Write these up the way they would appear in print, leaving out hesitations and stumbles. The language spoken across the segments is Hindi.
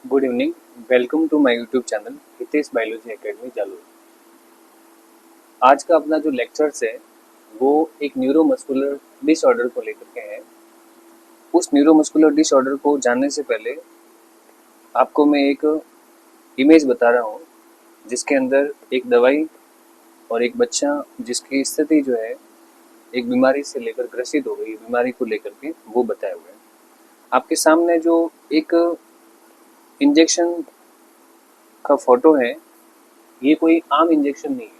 Good evening. Welcome to my YouTube channel Hitesh Biology Academy Jalore. आज का अपना जो लेक्चर्स है वो एक न्यूरोमस्कुलर डिसऑर्डर को लेकर के है। उस न्यूरोमस्कुलर डिसऑर्डर को जानने से पहले आपको मैं एक इमेज बता रहा हूँ जिसके अंदर एक दवाई और एक बच्चा जिसकी स्थिति जो है एक बीमारी से लेकर ग्रसित हो गई, बीमारी को लेकर के वो बताया हुआ है। आपके सामने जो एक इंजेक्शन का फोटो है, ये कोई आम इंजेक्शन नहीं है।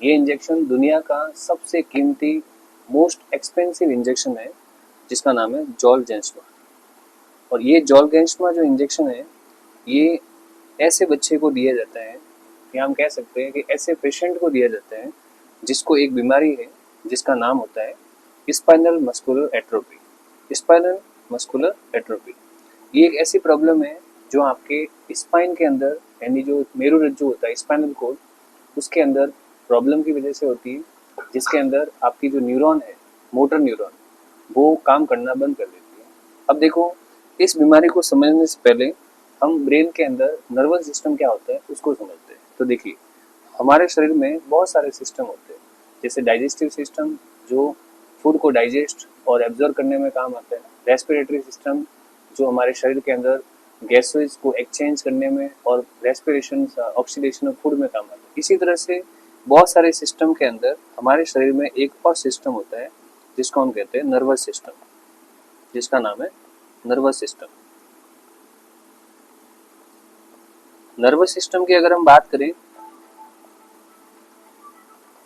ये इंजेक्शन दुनिया का सबसे कीमती मोस्ट एक्सपेंसिव इंजेक्शन है जिसका नाम है जोलजेंस्मा। और ये जोलजेंस्मा जो इंजेक्शन है ये ऐसे बच्चे को दिया जाता है, या हम कह सकते हैं कि ऐसे पेशेंट को दिया जाता है जिसको एक बीमारी है जिसका नाम होता है spinal muscular atrophy. Spinal muscular atrophy ये एक ऐसी प्रॉब्लम है जो आपके स्पाइन के अंदर, यानी जो मेरुरज्जु होता है स्पाइनल कोड, उसके अंदर प्रॉब्लम की वजह से होती है, जिसके अंदर आपकी जो न्यूरॉन है, मोटर न्यूरॉन, वो काम करना बंद कर देती है। अब देखो, इस बीमारी को समझने से पहले हम ब्रेन के अंदर नर्वस सिस्टम क्या होता है उसको समझते हैं। तो देखिए, हमारे शरीर में बहुत सारे सिस्टम होते हैं, जैसे डाइजेस्टिव सिस्टम जो फूड को डाइजेस्ट और एब्जॉर्ब करने में काम आता है, रेस्पिरेटरी सिस्टम जो हमारे शरीर के अंदर गैसेस को एक्सचेंज करने में और रेस्पिरेशन ऑक्सीडेशन ऑफ फूड में काम आता है। इसी तरह से बहुत सारे सिस्टम के अंदर हमारे शरीर में एक और सिस्टम होता है जिसको हम कहते हैं नर्वस सिस्टम, जिसका नाम है नर्वस सिस्टम। नर्वस सिस्टम की अगर हम बात करें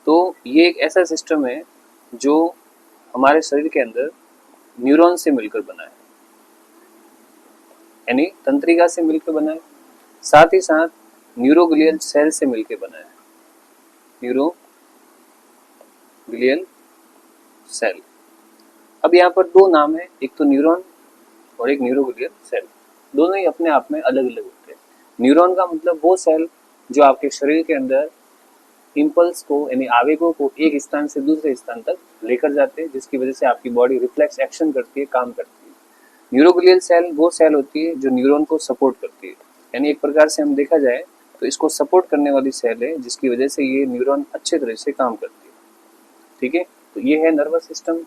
तो ये एक ऐसा सिस्टम है जो हमारे शरीर के अंदर न्यूरॉन से मिलकर बना है, यानी तंत्रिका से मिलकर बना है, साथ ही साथ न्यूरोग्लियल सेल से मिलकर बना है। Neuroglial cell. अब यहाँ पर दो नाम है, एक तो न्यूरॉन और एक न्यूरोग्लियल सेल। दोनों ही अपने आप में अलग अलग होते हैं। न्यूरॉन का मतलब वो सेल जो आपके शरीर के अंदर इम्पल्स को, यानी आवेगों को एक स्थान से दूसरे स्थान तक लेकर जाते हैं, जिसकी वजह से आपकी बॉडी रिफ्लेक्स एक्शन करती है, काम करती है। न्यूरोग्लियल सेल वो सेल होती है जो न्यूरॉन को सपोर्ट करती है, यानी एक प्रकार से हम देखा जाए तो इसको सपोर्ट करने वाली सेल है, जिसकी वजह से ये न्यूरॉन अच्छे तरह से काम करती है। ठीक है, तो ये है नर्वस सिस्टम।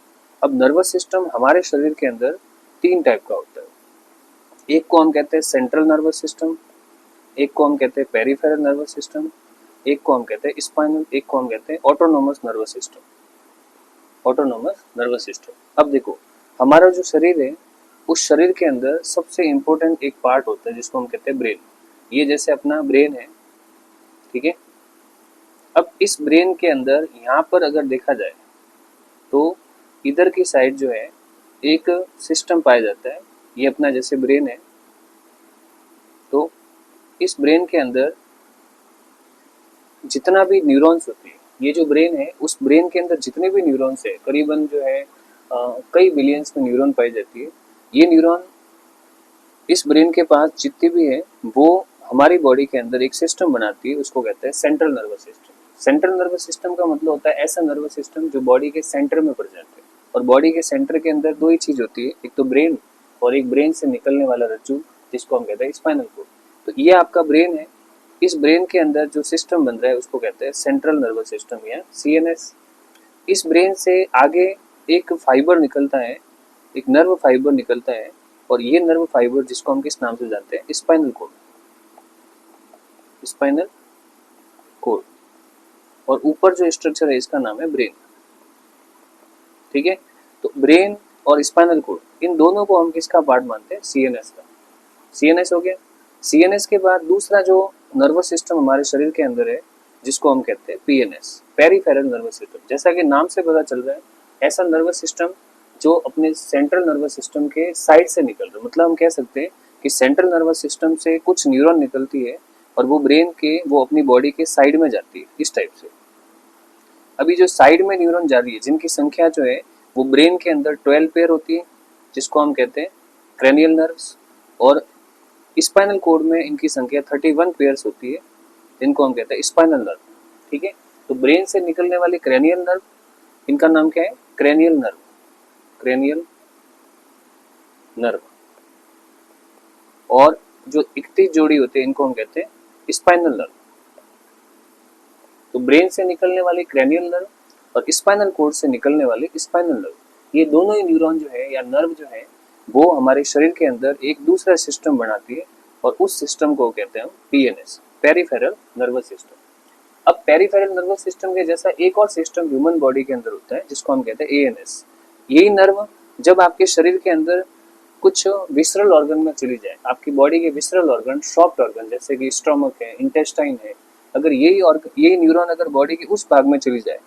अब नर्वस सिस्टम हमारे शरीर के अंदर तीन टाइप का होता है। एक को हम कहते हैं सेंट्रल नर्वस सिस्टम, एक को हम कहते हैं पेरिफेरल नर्वस सिस्टम, एक को हम कहते हैं स्पाइनल, एक को हम कहते हैं autonomous nervous system. Autonomous nervous system. अब देखो, हमारा जो शरीर है उस शरीर के अंदर सबसे इम्पोर्टेंट एक पार्ट होता है जिसको हम कहते हैं ब्रेन। ये जैसे अपना ब्रेन है, ठीक है। अब इस ब्रेन के अंदर यहाँ पर अगर देखा जाए तो इधर की साइड जो है एक सिस्टम पाया जाता है, ये अपना जैसे ब्रेन है, तो इस ब्रेन के अंदर जितना भी न्यूरॉन्स होते हैं, ये जो ब्रेन है उस ब्रेन के अंदर जितने भी न्यूरॉन्स है, करीबन जो है कई बिलियंस में न्यूरॉन पाई जाती है। ये न्यूरॉन इस ब्रेन के पास जितनी भी है वो हमारी बॉडी के अंदर एक सिस्टम बनाती है, उसको कहते हैं central nervous system. Central nervous system का मतलब होता है ऐसा नर्वस सिस्टम जो बॉडी के सेंटर में प्रेजेंट है। और बॉडी के सेंटर के अंदर दो ही चीज होती है, एक तो ब्रेन और एक ब्रेन से निकलने वाला रज्जु जिसको हम कहते हैं स्पाइनल कोड। तो ये आपका ब्रेन है। इस ब्रेन के अंदर जो सिस्टम बन रहा है उसको कहते हैं सेंट्रल नर्वस सिस्टम या सीएनएस। इस ब्रेन से आगे एक फाइबर निकलता है, एक नर्व फाइबर निकलता है, और ये नर्व फाइबर जिसको हम किस नाम से जानते हैं, स्पाइनल कोड। Spinal cord. और ऊपर जो स्ट्रक्चर है इसका नाम है ब्रेन। ठीक है, तो ब्रेन और स्पाइनल कोड, इन दोनों को हम किसका पार्ट मानते हैं, सीएनएस का। सीएनएस हो गया। सीएनएस के बाद दूसरा जो नर्वस सिस्टम हमारे शरीर के अंदर है जिसको हम कहते हैं पीएनएस, पेरिफेरल नर्वस सिस्टम। जैसा कि नाम से पता चल रहा है, ऐसा नर्वस सिस्टम जो अपने सेंट्रल नर्वस सिस्टम के साइड से निकल रहा है। मतलब हम कह सकते हैं कि सेंट्रल नर्वस सिस्टम से कुछ न्यूरॉन निकलती है और वो ब्रेन के, वो अपनी बॉडी के साइड में जाती है, इस टाइप से। अभी जो साइड में न्यूरॉन जा रही है जिनकी संख्या जो है वो ब्रेन के अंदर 12 पेयर होती है, जिसको हम कहते हैं क्रेनियल नर्व्स। और स्पाइनल कोड में इनकी संख्या 31 पेयर्स होती है, जिनको हम कहते हैं स्पाइनल नर्व। ठीक है, तो ब्रेन से निकलने वाले क्रेनियल नर्व, इनका नाम क्या है, क्रेनियल नर्व। Cranial nerve. और जो 31 जोड़ी होते हैं इनको हम कहते हैं स्पाइनल नर्व। तो ब्रेन से निकलने वाली क्रैनियल नर्व और स्पाइनल कोर्ड से निकलने वाली स्पाइनल नर्व, ये दोनों ही न्यूरॉन जो है या नर्व जो है वो हमारे शरीर के अंदर एक दूसरा सिस्टम बनाती है और उस सिस्टम को कहते हैं हम पीएनएस, पेरिफेरल नर्वस सिस्टम। अब पेरिफेरल नर्वस सिस्टम के जैसा एक और सिस्टम ह्यूमन बॉडी के अंदर होता है जिसको हम कहते हैं एएनएस। यही नर्व जब आपके शरीर के अंदर कुछ विसरल ऑर्गन में चली जाए, आपकी बॉडी के विसरल ऑर्गन, सॉफ्ट ऑर्गन जैसे कि स्टोमक है, इंटेस्टाइन है, अगर यही न्यूरॉन अगर बॉडी के उस भाग में चली जाए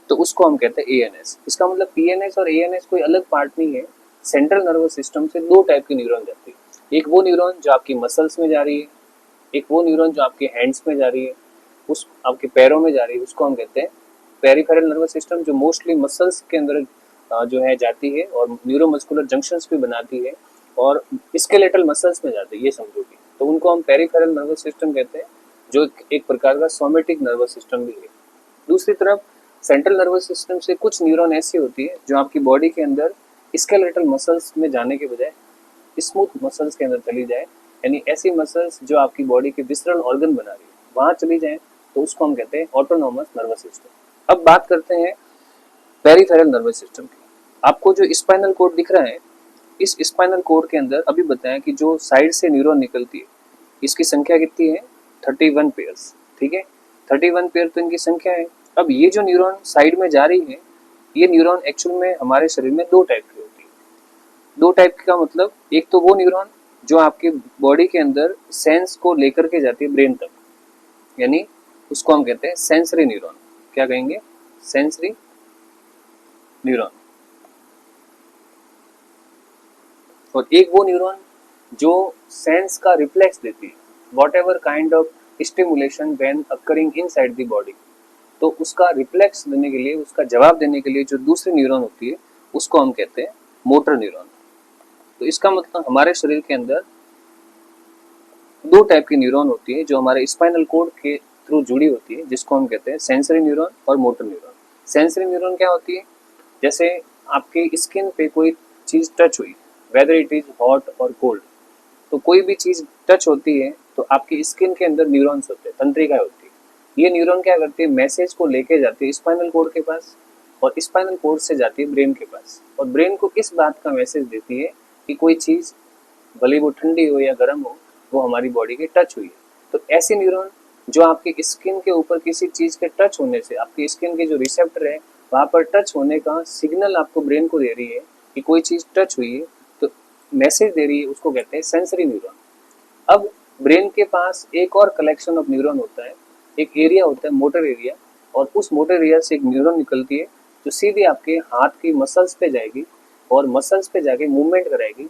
तो उसको हम कहते हैं एएनएस। इसका मतलब पीएनएस और एएनएस कोई अलग पार्ट नहीं है। सेंट्रल नर्वस सिस्टम से दो टाइप की न्यूरॉन जाती है, एक वो न्यूरॉन जो आपकी मसल्स में जा रही है, एक वो न्यूरॉन जो आपके हैंड्स में जा रही है, उस आपके पैरों में जा रही है, उसको हम कहते हैं पेरिफेरल नर्वस सिस्टम, जो मोस्टली मसल्स के अंदर जो है जाती है और न्यूरोमस्कुलर जंक्शंस भी बनाती है और स्केलेटल मसल्स में जाती है, ये समझो कि तो उनको हम पेरिफेरल नर्वस सिस्टम कहते हैं, जो एक प्रकार का सोमेटिक नर्वस सिस्टम भी है। दूसरी तरफ सेंट्रल नर्वस सिस्टम से कुछ न्यूरॉन ऐसी होती है जो आपकी बॉडी के अंदर स्केलेटल मसल्स में जाने के बजाय स्मूथ मसल्स के अंदर चली जाए, यानी ऐसी मसल्स जो आपकी बॉडी के विसरल ऑर्गन बना रही है वहां चली जाए, तो उसको हम कहते हैं ऑटोनोमस नर्वस सिस्टम। अब बात करते हैं पेरिफेरल नर्वस सिस्टम की। आपको जो स्पाइनल कोड दिख रहा है, इस स्पाइनल कोड के अंदर अभी बताया कि जो साइड से न्यूरॉन निकलती है इसकी संख्या कितनी है, 31 पेयर्स, ठीक है, 31 पेयर तो इनकी संख्या है। अब ये जो न्यूरॉन साइड में जा रही है, ये न्यूरॉन एक्चुअल में हमारे शरीर में दो टाइप की होती है। दो टाइप का मतलब, एक तो वो न्यूरॉन जो आपके बॉडी के अंदर सेंस को लेकर के जाती है ब्रेन तक, यानी उसको हम कहते हैं सेंसरी न्यूरॉन। क्या कहेंगे, सेंसरी न्यूरॉन। और एक वो न्यूरॉन जो सेंस का रिफ्लेक्स देती है, what ever kind of stimulation when occurring inside the body, तो उसका रिफ्लेक्स देने के लिए, उसका जवाब देने के लिए जो दूसरी न्यूरॉन होती है उसको हम कहते हैं मोटर न्यूरॉन। तो इसका मतलब हमारे शरीर के अंदर दो टाइप की न्यूरॉन होती है जो हमारे स्पाइनल कोड के थ्रू जुड़ी होती है, जिसको हम कहते हैं सेंसरी न्यूरॉन और मोटर न्यूरॉन। सेंसरी न्यूरॉन क्या होती है, जैसे आपकी स्किन पे कोई चीज टच हुई, वेदर इट इज हॉट और कोल्ड, तो कोई भी चीज टच होती है तो आपकी स्किन के अंदर न्यूरॉन्स होते हैं, तंत्रिकाएं होती है। ये न्यूरॉन क्या करती है, मैसेज को लेके जाती है स्पाइनल कोड के पास और स्पाइनल कोड से जाती है ब्रेन के पास, और ब्रेन को इस बात का मैसेज देती है कि कोई चीज भले वो ठंडी हो या गर्म हो, वो हमारी बॉडी के टच हुई है। तो ऐसे न्यूरॉन जो आपकी स्किन के ऊपर किसी चीज के टच होने से, आपकी स्किन के जो रिसेप्टर है वहां पर टच होने का सिग्नल आपको ब्रेन को दे रही है कि कोई चीज टच हुई है, तो मैसेज दे रही है, उसको कहते हैं सेंसरी न्यूरॉन। अब ब्रेन के पास एक और कलेक्शन ऑफ न्यूरॉन होता है, एक एरिया होता है मोटर एरिया, और उस मोटर एरिया से एक न्यूरॉन निकलती है जो सीधे आपके हाथ की मसल्स पे जाएगी और मसल्स पे जाके मूवमेंट कराएगी।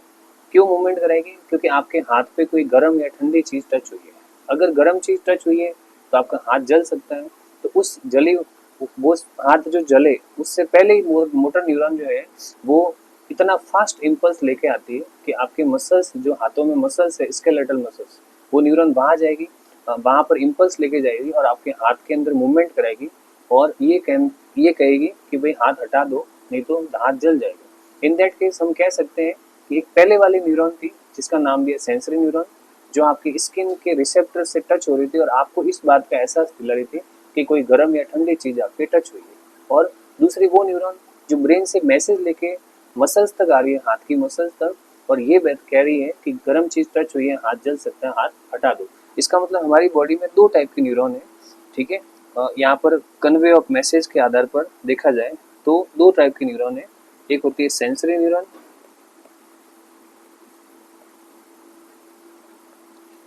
क्यों मूवमेंट कराएगी, क्योंकि आपके हाथ पे कोई गर्म या ठंडी चीज टच हुई है। अगर गर्म चीज टच हुई है तो आपका हाथ जल सकता है, तो उस जली वो हाथ जो जले उससे पहले ही मोटर न्यूरॉन जो है वो इतना फास्ट इम्पल्स लेके आती है कि आपके मसल्स, जो हाथों में मसल्स है स्केलेटल मसल्स, वो न्यूरॉन वहां जाएगी, वहां पर इम्पल्स लेके जाएगी और आपके हाथ के अंदर मूवमेंट कराएगी और ये कहेगी कि भाई हाथ हटा दो नहीं तो हाथ जल जाएगा। इन दैट केस हम कह सकते हैं कि एक पहले वाली न्यूरॉन थी जिसका नाम दिया सेंसरी न्यूरॉन, जो आपकी स्किन के रिसेप्टर से टच हो रही थी और आपको इस बात का एहसास दिला रही थी कि कोई गर्म या ठंडी चीज आपके टच हुई है। और दूसरी वो न्यूरॉन जो ब्रेन से मैसेज लेके मसल्स तक आ रही है, हाथ की मसल्स तक, और ये बात कह रही है कि गर्म चीज टच हुई है, हाथ जल सकता है, हाथ हटा दो। इसका मतलब हमारी बॉडी में दो टाइप की न्यूरॉन है, ठीक है। यहाँ पर कन्वे ऑफ मैसेज के आधार पर देखा जाए तो दो टाइप की न्यूरॉन है, एक होती है सेंसरी न्यूरॉन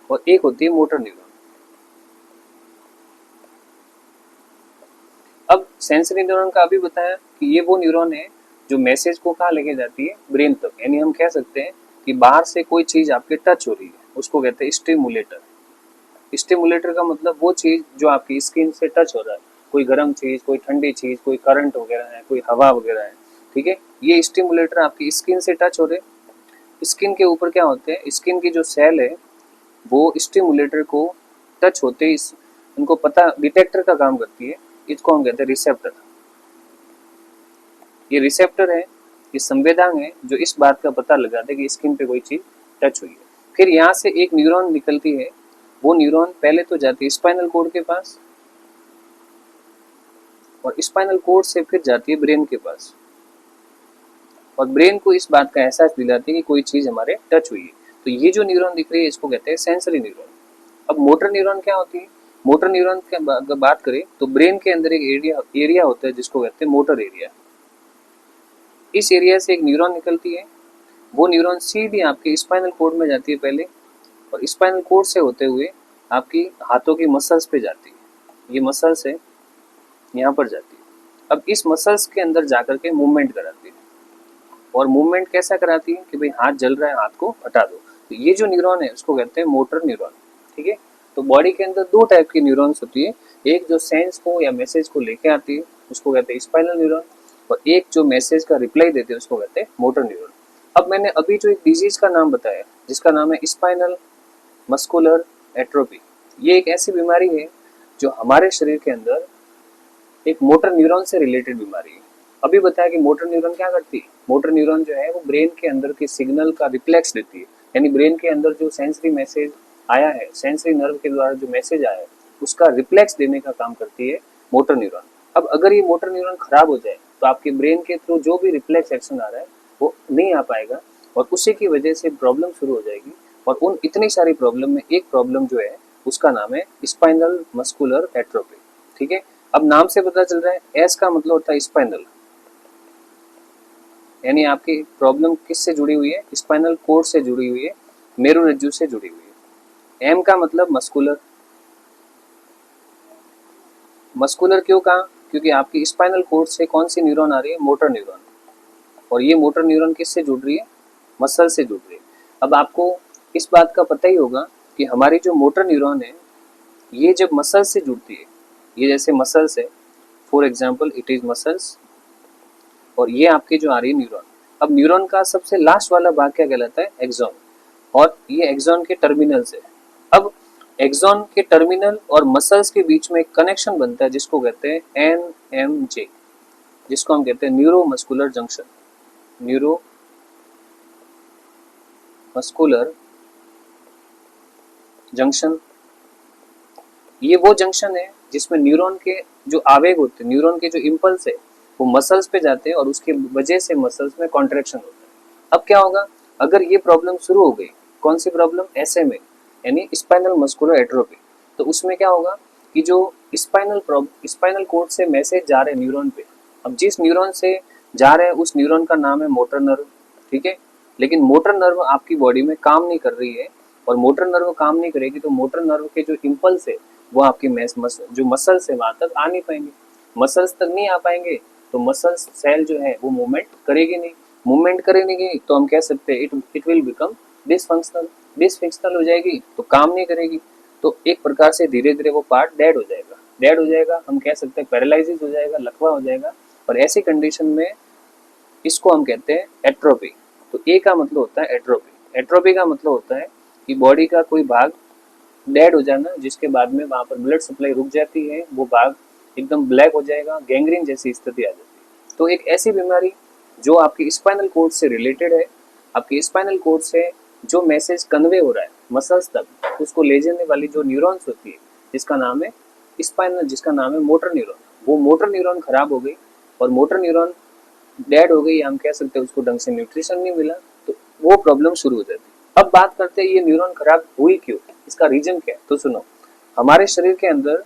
और एक होती है मोटर न्यूरॉन। अब सेंसरी न्यूरॉन का अभी बताया कि ये वो न्यूरॉन है जो मैसेज को कहाँ लेके जाती है, ब्रेन तक, यानी हम कह सकते हैं कि बाहर से कोई चीज आपके टच हो रही है उसको कहते हैं स्टिमुलेटर। स्टिमुलेटर का मतलब वो चीज जो आपकी स्किन से टच हो रहा है, कोई गर्म चीज, कोई ठंडी चीज, कोई करंट वगैरह है, कोई हवा वगैरह है, ठीक है। ये स्टिमुलेटर आपकी स्किन से टच हो रहे, स्किन के ऊपर क्या होते हैं, स्किन की जो सेल है वो स्टिमुलेटर को टच होते ही उनको पता, डिटेक्टर का काम करती है, इसको हम कहते हैं रिसेप्टर। ये रिसेप्टर है, ये संवेदक है जो इस बात का पता लगाते हैं कि स्किन पे कोई चीज टच हुई है। फिर यहाँ से एक न्यूरॉन निकलती है, वो न्यूरॉन पहले तो जाती है स्पाइनल कोड के पास, और स्पाइनल कोड से फिर जाती है ब्रेन के पास, और ब्रेन को इस बात का एहसास दिलाती है कि कोई चीज हमारे टच हुई है। तो ये जो न्यूरॉन दिख रही है इसको कहते हैं सेंसरी न्यूरॉन। अब मोटर न्यूरॉन क्या होती है? मोटर न्यूरॉन की अगर बात करें तो ब्रेन के अंदर एक एरिया होता है जिसको कहते हैं मोटर एरिया। इस एरिया से एक न्यूरॉन निकलती है, वो न्यूरॉन सीधी आपके स्पाइनल कोड में जाती है पहले, और स्पाइनल कोड से होते हुए आपकी हाथों की मसल्स पे जाती है। ये मसल्स है, यहाँ पर जाती है। अब इस मसल्स के अंदर जाकर के मूवमेंट कराती है, और मूवमेंट कैसा कराती है कि भाई हाथ जल रहा है, हाथ को हटा दो। तो ये जो न्यूरॉन है उसको कहते हैं मोटर न्यूरॉन। ठीक है, तो बॉडी के अंदर दो टाइप की न्यूरॉन्स होती है, एक जो सेंस को या मैसेज को लेके आती है उसको कहते हैं स्पाइनल न्यूरॉन, और एक जो मैसेज का रिप्लाई देते हैं उसको कहते हैं मोटर न्यूरॉन। अब मैंने अभी जो एक डिजीज का नाम बताया जिसका नाम है स्पाइनल मस्कुलर एट्रोफी, ये एक ऐसी बीमारी है जो हमारे शरीर के अंदर एक मोटर न्यूरॉन से रिलेटेड बीमारी है। अभी बताया कि मोटर न्यूरॉन क्या करती है। मोटर न्यूरॉन जो है वो ब्रेन के अंदर के सिग्नल का रिफ्लेक्स देती है, यानी ब्रेन के अंदर जो सेंसरी मैसेज आया है, सेंसरी नर्व के द्वारा जो मैसेज आया है उसका रिफ्लेक्स देने का काम करती है मोटर न्यूरॉन। अब अगर ये मोटर न्यूरॉन खराब हो जाए तो आपके ब्रेन के थ्रू जो भी रिफ्लेक्स एक्शन आ रहा है वो नहीं आ पाएगा, और उसी की वजह से प्रॉब्लम शुरू हो जाएगी। और उन इतनी सारी प्रॉब्लम में एक प्रॉब्लम जो है उसका नाम है स्पाइनल मस्कुलर एट्रोफी। ठीक है, अब नाम से पता चल रहा है, एस का मतलब होता है स्पाइनल, यानी आपकी प्रॉब्लम किससे जुड़ी हुई है? स्पाइनल कोड से जुड़ी हुई है, मेरुरज्जु से जुड़ी हुई है। एम का मतलब मस्कुलर। मस्कुलर क्यों कहा? क्योंकि आपकी स्पाइनल कोड से कौन सी न्यूरॉन आ रही है? मोटर न्यूरॉन, और ये मोटर न्यूरॉन किससे जुड़ रही है? मसल से जुड़ रही है। अब आपको इस बात का पता ही होगा कि हमारी जो मोटर न्यूरॉन है ये जब मसल से जुड़ती है, ये जैसे मसल्स है, for example it is muscles, और ये आपकी जो आ रही है न्यूरॉन। अब न्यूरॉन का सबसे लास्ट वाला भाग क्या कहलाता है? एक्सॉन, और ये एक्सॉन के टर्मिनल से। अब एक्सॉन के टर्मिनल और मसल्स के बीच में एक कनेक्शन बनता है जिसको कहते हैं NMJ, जिसको हम कहते हैं neuro muscular junction. Neuro muscular junction, ये वो जंक्शन है जिसमें न्यूरॉन के जो आवेग होते हैं, न्यूरॉन के जो इम्पल्स है वो मसल्स पे जाते हैं, और उसके वजह से मसल्स में कॉन्ट्रैक्शन होता है। अब क्या होगा अगर ये प्रॉब्लम शुरू हो गई? कौन सी प्रॉब्लम? SMA, यानी स्पाइनल मस्कुलर एट्रोफी। तो उसमें क्या होगा कि जो स्पाइनल कोड से मैसेज जा रहे हैं न्यूरॉन पे, अब जिस न्यूरॉन से जा रहे हैं उस न्यूरॉन का नाम है मोटर नर्व। ठीक है, लेकिन मोटर नर्व आपकी बॉडी में काम नहीं कर रही है, और मोटर नर्व काम नहीं करेगी तो मोटर नर्व के जो इम्पल्स है वो आपकी जो मसल्स है वहां तक आ नहीं पाएंगे। मसल्स तक नहीं आ पाएंगे तो मसल्स सेल जो है वो मूवमेंट करेगी नहीं। मूवमेंट करेगी तो हम कह सकते हैं it will become dysfunctional. Dysfunctional हो जाएगी तो काम नहीं करेगी, तो एक प्रकार से धीरे धीरे वो पार्ट डेड हो जाएगा। डेड हो जाएगा, हम कह सकते हैं पैरालिसिस हो जाएगा, लकवा हो जाएगा, और ऐसी कंडीशन में इसको हम कहते हैं एट्रोफी। तो ए का मतलब होता है एट्रोफी। एट्रोफी का मतलब होता है कि बॉडी का कोई भाग डेड हो जाना, जिसके बाद में वहां पर ब्लड सप्लाई रुक जाती है, वो भाग एकदम ब्लैक हो जाएगा, गैंग्रीन जैसी स्थिति आ जाती है। तो एक ऐसी बीमारी जो आपकी स्पाइनल कोड से रिलेटेड है, आपकी स्पाइनल कोड से जो मैसेज कन्वे हो रहा है मसल्स तक, उसको ले जाने वाली जो न्यूरॉन्स होती है जिसका नाम है स्पाइनल, जिसका नाम है मोटर न्यूरॉन, वो मोटर न्यूरॉन खराब हो गई और मोटर न्यूरॉन डेड हो गई, हम कह सकते हैं उसको ढंग से न्यूट्रिशन नहीं मिला, तो वो प्रॉब्लम शुरू हो जाती है। अब बात करते हैं ये न्यूरॉन खराब हुई क्यों, इसका रीजन क्या है। तो सुनो, हमारे शरीर के अंदर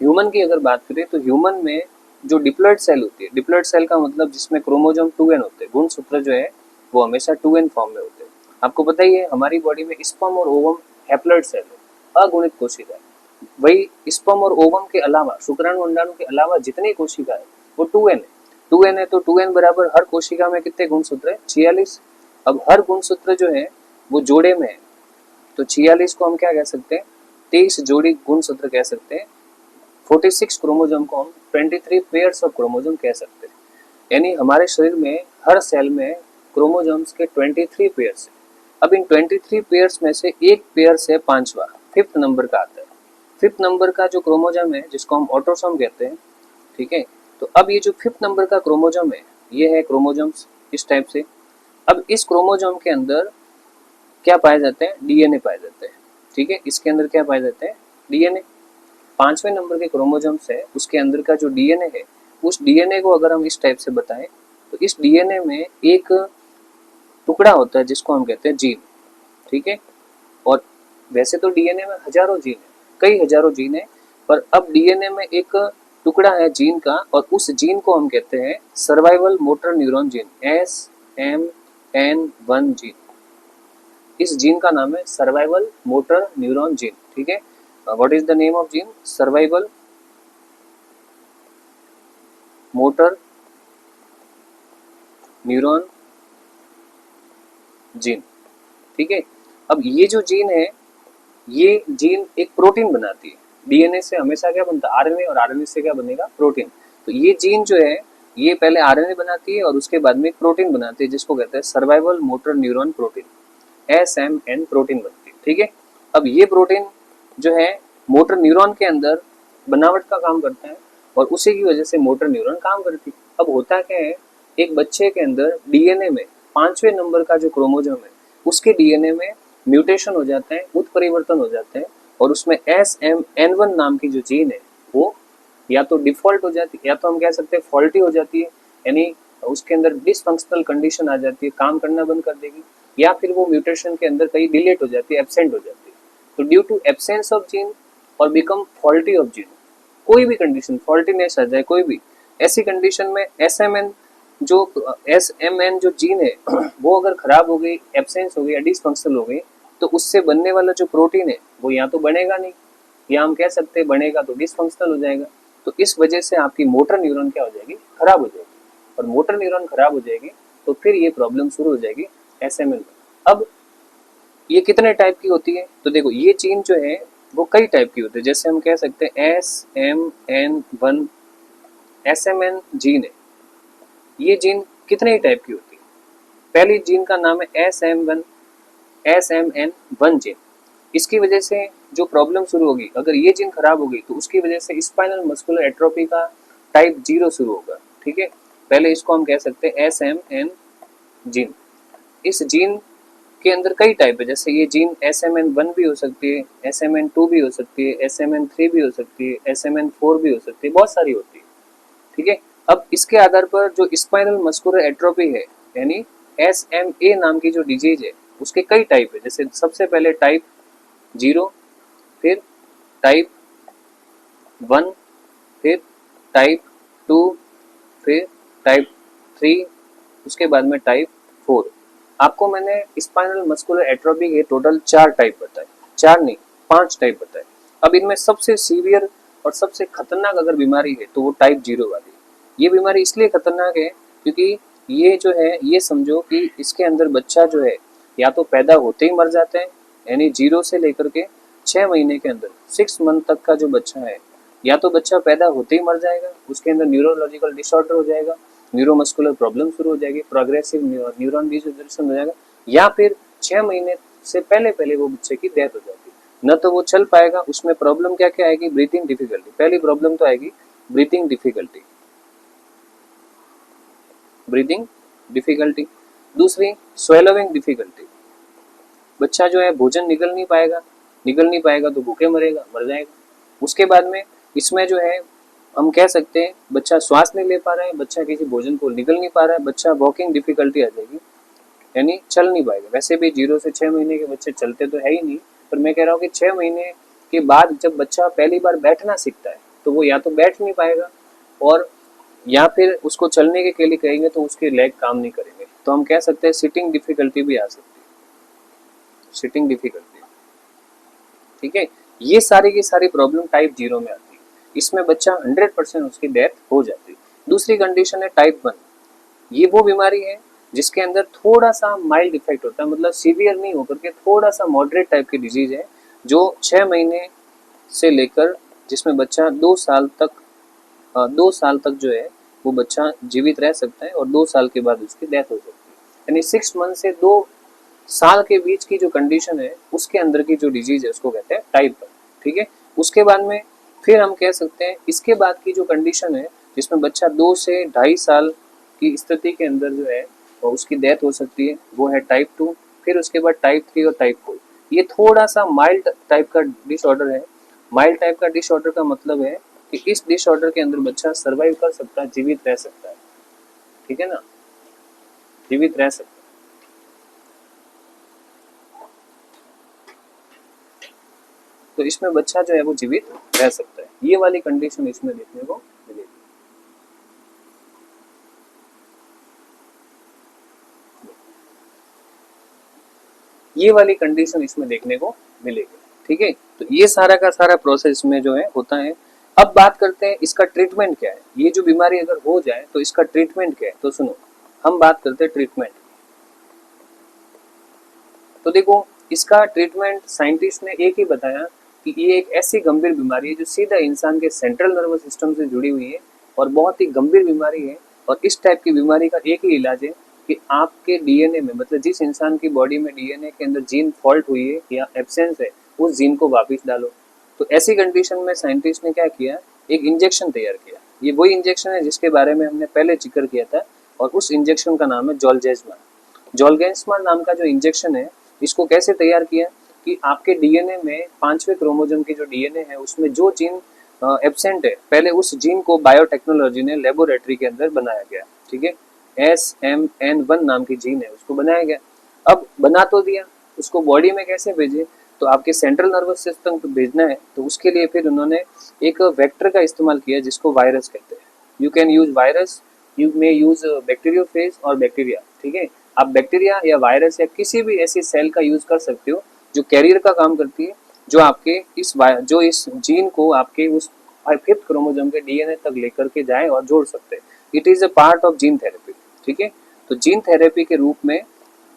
ह्यूमन की अगर बात करें तो ह्यूमन में जो डिप्लॉइड सेल होती है, डिप्लॉइड सेल का मतलब जिसमें क्रोमोसोम 2n होते हैं, गुणसूत्र जो है वो हमेशा 2n फॉर्म में होते हैं। आपको पता ही है हमारी बॉडी में स्पर्म और ओवम हैप्लॉइड सेल है, अगुणित कोशिका है। वही स्पर्म और ओवम के अलावा, शुक्राणु अंडाणु के अलावा जितनी कोशिका है वो 2n है। 2n है तो 2n बराबर हर कोशिका में कितने गुणसूत्र है? 46। अब हर गुणसूत्र जो है वो जोड़े में है, तो 46 को हम क्या कह सकते हैं? 23 जोड़ी गुणसूत्र कह सकते हैं। 46 क्रोमोसोम को हम 23 पेयर्स ऑफ क्रोमोसोम कह सकते हैं। यानी हमारे शरीर में हर सेल में क्रोमोसोम्स के 23 पेयर्स है। अब इन 23 पेयर्स में से एक पेयर से पांचवा, 5th नंबर का आता है। 5th नंबर का जो क्रोमोसोम है जिसको हम ऑटोसोम कहते हैं, ठीक है। तो अब ये जो 5th नंबर का क्रोमोसोम है ये है क्रोमोसोम्स इस टाइप से। अब इस क्रोमोसोम के अंदर क्या पाए जाते हैं, डीएनए पाए जाते हैं। ठीक है, इसके अंदर क्या पाए जाते हैं, डीएनए। 5वें नंबर के क्रोमोसोम्स है, उसके अंदर का जो डीएनए है, उस डीएनए को अगर हम इस टाइप से बताएं तो इस डीएनए में एक टुकड़ा होता है जिसको हम कहते हैं जीन। ठीक है, और वैसे तो डीएनए में हजारों जीन है, कई हजारों जीन है, पर अब डीएनए में एक टुकड़ा है जीन का, और उस जीन को हम कहते हैं survival motor neuron gene, SMN1 gene. इस जीन का नाम है सर्वाइवल मोटर न्यूरॉन जीन। ठीक है, what is the name of gene, survival motor neuron gene. ठीक है, अब ये जो जीन है, ये जीन एक प्रोटीन बनाती है। डीएनए से हमेशा क्या बनता है, आरएनए, और आरएनए से क्या बनेगा, प्रोटीन। तो ये जीन जो है, ये पहले आरएनए बनाती है और उसके बाद में एक प्रोटीन बनाती है जिसको कहते हैं survival motor neuron protein, SMN protein बनती है। ठीक है, अब ये प्रोटीन जो है मोटर न्यूरॉन के अंदर बनावट का काम करता है और उसी की वजह से मोटर न्यूरॉन काम करती है। अब होता क्या है, एक बच्चे के अंदर डीएनए में 5वें नंबर का जो क्रोमोसोम है, उसके डीएनए में म्यूटेशन हो जाता है, उत्परिवर्तन हो जाते हैं, और उसमें SMN1 नाम की जो जीन है वो या तो डिफॉल्ट हो जाती है, या तो हम कह सकते हैं फॉल्टी हो जाती है, यानी उसके अंदर डिसफंक्शनल कंडीशन आ जाती है, काम करना बंद कर देगी, या फिर वो म्यूटेशन के अंदर कहीं डिलीट हो जाती है, एब्सेंट हो जाती है। तो due to absence of gene और बिकम फॉल्टी ऑफ जीन, कोई भी कंडीशन फॉल्टीनेस आ जाए, कोई भी ऐसी कंडीशन में SMN जो जीन है वो अगर खराब हो गई, एब्सेंस हो गई या डिसफंक्शनल हो गई, तो उससे बनने वाला जो प्रोटीन है वो या तो बनेगा नहीं, या हम कह सकते हैं बनेगा तो डिसफंक्शनल हो जाएगा। तो इस वजह से आपकी मोटर न्यूरॉन क्या हो जाएगी, खराब हो जाएगी, और मोटर न्यूरॉन खराब हो जाएगी तो फिर ये प्रॉब्लम शुरू हो जाएगी SMN। अब ये कितने टाइप की होती है, तो देखो ये जीन जो है वो कई टाइप की होती है। जैसे हम कह सकते हैं SMN1 SMN जीन है, ये जीन कितने टाइप की होती है। पहली जीन का नाम है SMN1 जीन। इसकी वजह से जो प्रॉब्लम शुरू होगी, अगर ये जीन खराब होगी तो उसकी वजह से स्पाइनल मस्कुलर एट्रोफी का टाइप 0 शुरू होगा। ठीक है, पहले इसको हम कह सकते हैं SMN जीन। इस जीन के अंदर कई टाइप है, जैसे ये जीन SMN1 भी हो सकती है, SMN2 भी हो सकती है, SMN3 भी हो सकती है, SMN4 भी हो सकती है, बहुत सारी होती है। ठीक है, अब इसके आधार पर जो स्पाइनल मस्कुलर एट्रोफी है, यानी SMA नाम की जो डिजीज है, उसके कई टाइप है। जैसे सबसे पहले टाइप 0, फिर टाइप 1, फिर टाइप 2, फिर टाइप 3, उसके बाद में टाइप 4। आपको मैंने स्पाइनल मस्कुलर एट्रोफी के टोटल 4 टाइप बताए, 4 नहीं 5 टाइप बताए। अब इनमें सबसे सीवियर और सबसे खतरनाक अगर बीमारी है तो वो टाइप 0 वाली। ये बीमारी इसलिए खतरनाक है क्योंकि ये जो है, ये समझो कि इसके अंदर बच्चा जो है या तो पैदा होते ही मर जाते हैं, यानी 0 से लेकर के 6 महीने के अंदर 6 मंथ तक का जो बच्चा है, या तो बच्चा पैदा होते ही मर जाएगा, उसके अंदर न्यूरोलॉजिकल डिसऑर्डर हो जाएगा, न्यूरोमस्कुलर प्रॉब्लम शुरू हो जाएगी, प्रोग्रेसिव न्यूरॉन डिजनरेशन हो जाएगा, या फिर 6 महीने से पहले पहले वो बच्चे की डेथ हो जाती है। न तो वो चल पाएगा, उसमें प्रॉब्लम क्या क्या आएगी, ब्रीथिंग डिफिकल्टी, पहली प्रॉब्लम तो आएगी ब्रीथिंग डिफिकल्टी, ब्रीथिंग डिफिकल्टी। दूसरी स्वेलोइंग डिफिकल्टी, बच्चा जो है भोजन निगल नहीं पाएगा तो भूखे मरेगा, मर जाएगा। उसके बाद में इसमें जो है हम कह सकते हैं बच्चा श्वास नहीं ले पा रहा है, बच्चा किसी भोजन को निगल नहीं पा रहा है, बच्चा वॉकिंग डिफिकल्टी आ जाएगी, यानी चल नहीं पाएगा। वैसे भी 0 से 6 महीने के बच्चे चलते तो है ही नहीं, पर मैं कह रहा हूँ कि 6 महीने के बाद जब बच्चा पहली बार बैठना सीखता है तो वो या तो बैठ नहीं पाएगा, और या फिर उसको चलने के लिए कहेंगे तो उसके लेग काम नहीं करेंगे, तो हम कह सकते हैं सिटिंग डिफिकल्टी भी आ सकती है, सिटिंग डिफिकल्टी। ठीक है, ये सारी की सारी प्रॉब्लम टाइप 0 में आती है, इसमें बच्चा 100% उसकी डेथ हो जाती है। दूसरी कंडीशन है टाइप 1। ये वो बीमारी है जिसके अंदर थोड़ा सा माइल्ड इफेक्ट होता है, मतलब सीवियर नहीं होकर के थोड़ा सा मॉडरेट टाइप की डिजीज है, जो 6 महीने से लेकर जिसमें बच्चा 2 साल तक 2 साल तक जो है वो बच्चा जीवित रह सकता है, और 2 साल के बाद उसकी डेथ हो सकती है। यानी 6 मंथ से 2 साल के बीच की जो कंडीशन है उसके अंदर की जो डिजीज है उसको कहते हैं टाइप 1। ठीक है, उसके बाद में फिर हम कह सकते हैं इसके बाद की जो कंडीशन है जिसमें बच्चा 2 से 2.5 साल की स्थिति के अंदर जो है उसकी डेथ हो सकती है, वो है टाइप 2। फिर उसके बाद टाइप 3 और टाइप 4। ये थोड़ा सा माइल्ड टाइप का डिसऑर्डर है। माइल्ड टाइप का डिसऑर्डर का मतलब है कि इस डिसऑर्डर के अंदर बच्चा सर्वाइव कर सकता है, जीवित रह सकता है, ठीक है ना, जीवित रह सकता है। तो इसमें बच्चा जो है वो जीवित रह सकता है। ये वाली कंडीशन इसमें देखने को मिलेगी। ये वाली कंडीशन इसमें देखने को मिलेगी, ठीक है। तो ये सारा का सारा प्रोसेस में जो है होता है। अब बात करते हैं इसका ट्रीटमेंट क्या है। ये जो बीमारी अगर हो जाए तो इसका ट्रीटमेंट क्या है, तो सुनो, हम बात करते हैं ट्रीटमेंट। तो देखो, इसका ट्रीटमेंट साइंटिस्ट ने एक ही बताया कि ये एक ऐसी गंभीर बीमारी है जो सीधा इंसान के सेंट्रल नर्वस सिस्टम से जुड़ी हुई है और बहुत ही गंभीर बीमारी है। और इस टाइप की बीमारी का एक ही इलाज है कि आपके डीएनए में, मतलब जिस इंसान की बॉडी में डीएनए के अंदर जीन फॉल्ट हुई है या एब्सेंस है, उस जीन को वापस डालो। तो ऐसी कंडीशन में साइंटिस्ट ने क्या किया, एक इंजेक्शन तैयार किया। ये वही इंजेक्शन है जिसके बारे में हमने पहले जिक्र किया था, और उस इंजेक्शन का नाम है जोलजेस्मा। जोलगेंसमा नाम का जो इंजेक्शन है, इसको कैसे तैयार किया कि आपके डीएनए में 5वें क्रोमोसोम की जो डीएनए है उसमें जो जीन एब्सेंट है, पहले उस जीन को बायोटेक्नोलॉजी ने लेबोरेटरी के अंदर बनाया गया, ठीक है। SMN1 नाम की जीन है, उसको बनाया गया। अब बना तो दिया, उसको बॉडी में कैसे भेजे, तो आपके सेंट्रल नर्वस सिस्टम को भेजना है, तो उसके लिए फिर उन्होंने एक वेक्टर का इस्तेमाल किया जिसको वायरस कहते हैं। You can use virus, you may use bacteriophage और बैक्टीरिया, ठीक है। आप बैक्टीरिया या वायरस या किसी भी ऐसी सेल का यूज कर सकते हो जो कैरियर का काम करती है, जो आपके इस जीन को आपके उस 5th क्रोमोसोम के डीएनए तक लेकर के जाए और जोड़ सकते हैं। It is a part of gene therapy, ठीक है। तो जीन थेरेपी के रूप में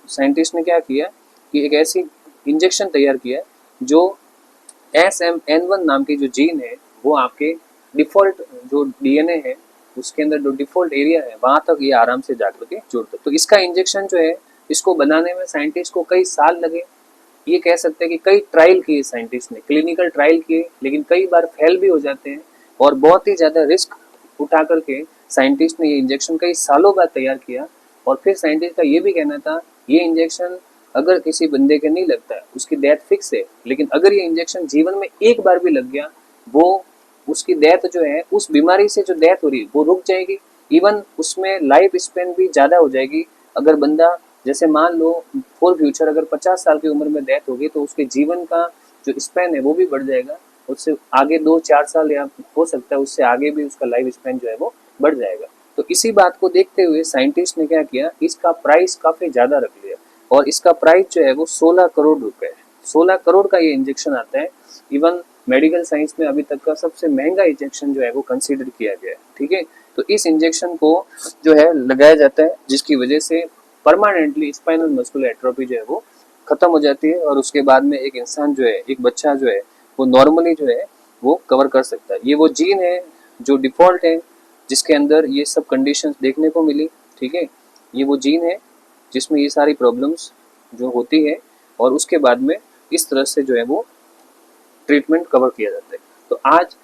साइंटिस्ट ने क्या किया कि एक ऐसी इंजेक्शन तैयार किया जो SMN1 नाम की जो जीन है, वो आपके डिफॉल्ट जो डीएनए है उसके अंदर जो डिफॉल्ट एरिया है वहां तक ये आराम से जाकर के जुड़ता है। तो इसका इंजेक्शन जो है, इसको बनाने में साइंटिस्ट को कई साल लगे। ये कह सकते हैं कि कई ट्रायल किए साइंटिस्ट ने, क्लिनिकल ट्रायल किए, लेकिन कई बार फेल भी हो जाते हैं। और बहुत ही ज़्यादा रिस्क उठा करके साइंटिस्ट ने ये इंजेक्शन कई सालों बाद तैयार किया। और फिर साइंटिस्ट का ये भी कहना था, ये इंजेक्शन अगर किसी बंदे के नहीं लगता है उसकी डेथ फिक्स है, लेकिन अगर ये इंजेक्शन जीवन में एक बार भी लग गया, वो उसकी डेथ जो है, उस बीमारी से जो डेथ हो रही है वो रुक जाएगी। इवन उसमें लाइफ स्पेन भी ज़्यादा हो जाएगी। अगर बंदा, जैसे मान लो फॉर फ्यूचर अगर 50 साल की उम्र में डेथ होगी, तो उसके जीवन का जो स्पेन है वो भी बढ़ जाएगा। उससे आगे 2-4 साल या हो सकता है उससे आगे भी उसका लाइफ स्पेन जो है वो बढ़ जाएगा। तो इसी बात को देखते हुए साइंटिस्ट ने क्या किया, इसका प्राइस काफ़ी ज़्यादा रख लिया और इसका प्राइस जो है वो 16 करोड़ रुपए है। 16 करोड़ का ये इंजेक्शन आता है। इवन मेडिकल साइंस में अभी तक का सबसे महंगा इंजेक्शन जो है वो कंसीडर किया गया है, ठीक है। तो इस इंजेक्शन को जो है लगाया जाता है, जिसकी वजह से परमानेंटली स्पाइनल मस्कुलर एट्रोफी जो है वो खत्म हो जाती है और उसके बाद में एक इंसान जो है, एक बच्चा जो है वो नॉर्मली जो है वो कवर कर सकता है। ये वो जीन है जो डिफॉल्ट है, जिसके अंदर ये सब कंडीशंस देखने को मिली, ठीक है। ये वो जीन है जिसमें ये सारी प्रॉब्लम्स जो होती है और उसके बाद में इस तरह से जो है वो ट्रीटमेंट कवर किया जाता है। तो आज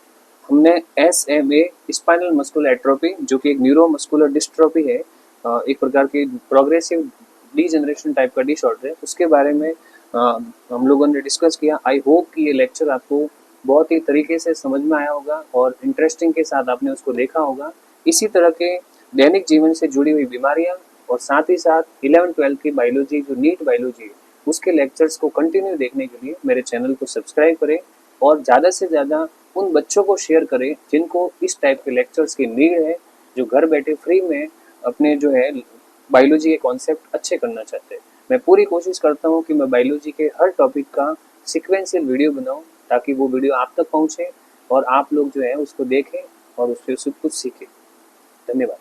हमने SMA स्पाइनल मस्कुलर एट्रोफी, जो कि एक न्यूरोमस्कुलर डिस्ट्रोफी है, एक प्रकार की प्रोग्रेसिव डीजनरेशन टाइप का डिसऑर्डर है, उसके बारे में हम लोगों ने डिस्कस किया। आई होप कि ये लेक्चर आपको बहुत ही तरीके से समझ में आया होगा और इंटरेस्टिंग के साथ आपने उसको देखा होगा। इसी तरह के दैनिक जीवन से जुड़ी हुई बीमारियां और साथ ही साथ 11th-12th की बायोलॉजी, जो नीट बायोलॉजी है, उसके लेक्चर्स को कंटिन्यू देखने के लिए मेरे चैनल को सब्सक्राइब करें और ज़्यादा से ज़्यादा उन बच्चों को शेयर करें जिनको इस टाइप के लेक्चर्स की नीड है, जो घर बैठे फ्री में अपने जो है बायोलॉजी के कॉन्सेप्ट अच्छे करना चाहते हैं। मैं पूरी कोशिश करता हूँ कि मैं बायोलॉजी के हर टॉपिक का सिक्वेंशियल वीडियो बनाऊँ, ताकि वो वीडियो आप तक पहुँचे और आप लोग जो है उसको देखें और उससे कुछ सीखें। धन्यवाद।